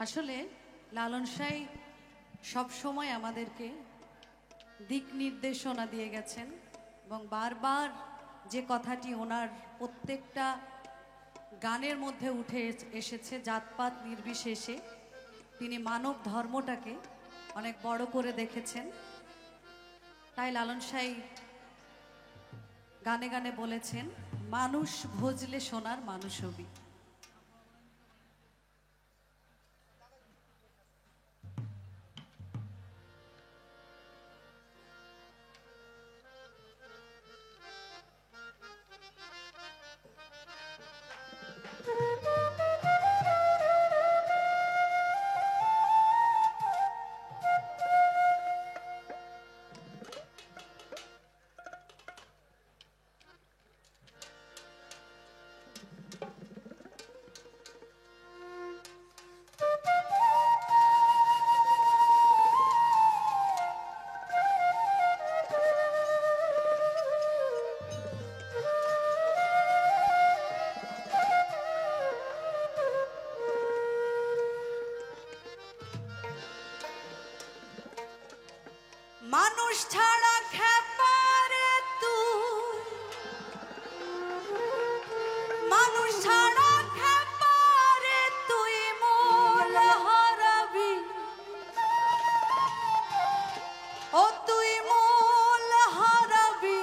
আসলে লালন সাই সব সময় আমাদেরকে দিক নির্দেশনা দিয়ে গেছেন এবং বারবার যে কথাটি ওনার প্রত্যেকটা গানের মধ্যে উঠে এসেছে, জাতপাত নির্বিশেষে তিনি মানব ধর্মটাকে অনেক বড় করে দেখেছেন। তাই লালন সাই গানে গানে বলেছেন, মানুষ ভজলে সোনার মানুষ হবি। মানুষ ছাড়া খেপারে তুই, মানুষ ছাড়া খেপারে তুই মোল হারাবি, ও তুই মোল হারাবি।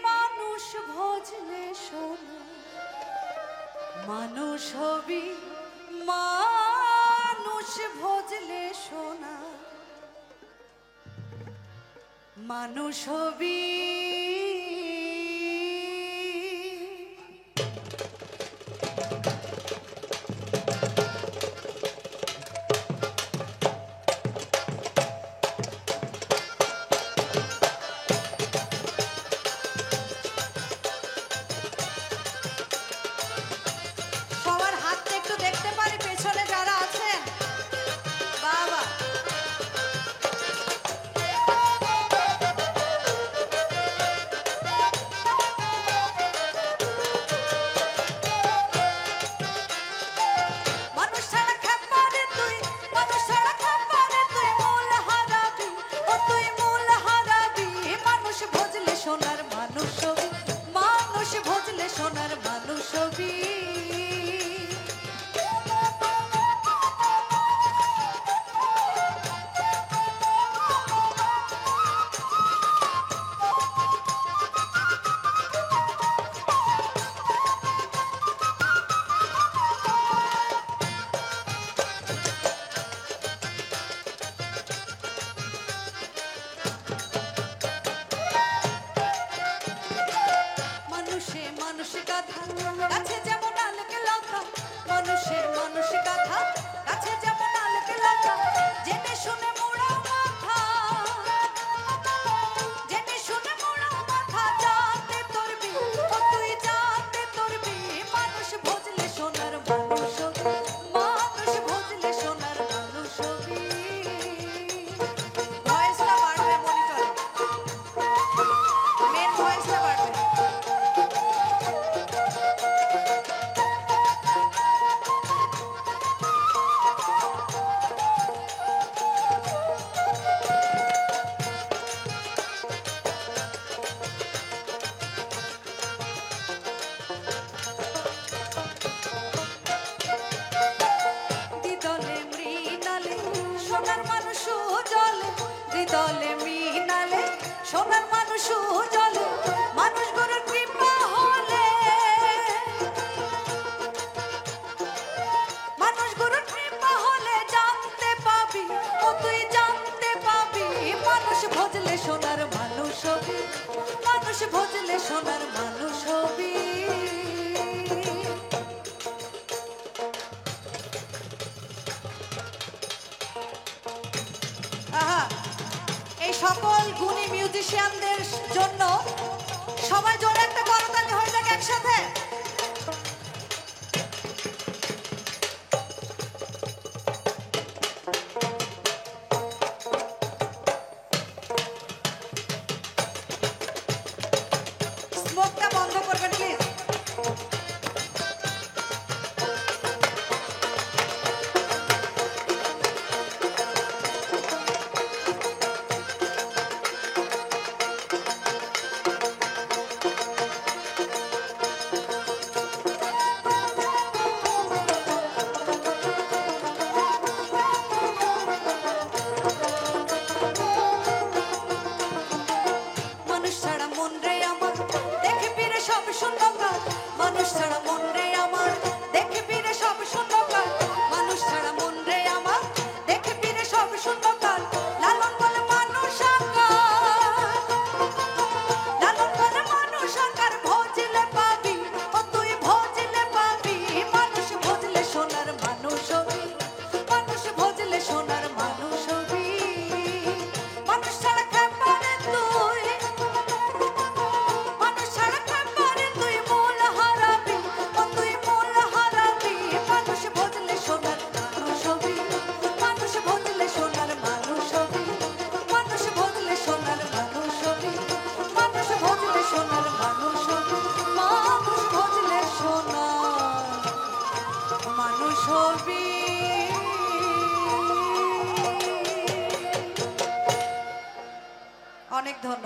মানুষ ভজলে সোনা মানুষ হবি, মানুষ ভজলে সোনা মানুষ হবি। সবার হাতটা একটু দেখতে পারি পেছনে যারা আছেন। বাবা সোনার মানুষ হবি, মানুষ ভজলে সোনার মানুষ হবি। মানুষে গাধা গাছে যেমন আলোকে লতা, মানুষের মানুষ গাধা গাছে যেমন আলোকে লতা। জেনে শুনে মোড়া মাথা, জেনে শুনে মোড়া মাথা, জানতে তোরবি ও তুই জানতে তোরবি। মানুষ ভজলে সোনার মানুষ হবি, মানুষ ভজলে সোনার মানুষ হবি। ভয়েসটা বাড়বে মনিটরে, মেন ভয়েসটা বাড়বে। সোনার মানুষ জলে হৃদলে মিনালে, সোনার মানুষ জলে মানুষ গরুর কৃপা হলে, মানুষ গরুর কৃপা হলে জানতে পাবি ও তুই জানতে পাবি। মানুষ ভজলে সোনার মানুষ হবি, মানুষ ভজলে সোনার মানুষ হবি। এই সকল গুণী মিউজিশিয়ানদের জন্য সবাই জোরে একটা করতালি হয়ে যাক একসাথে। স্মোকটা বন্ধ করবেন প্লিজ। ছবি। অনেক ধন্যবাদ।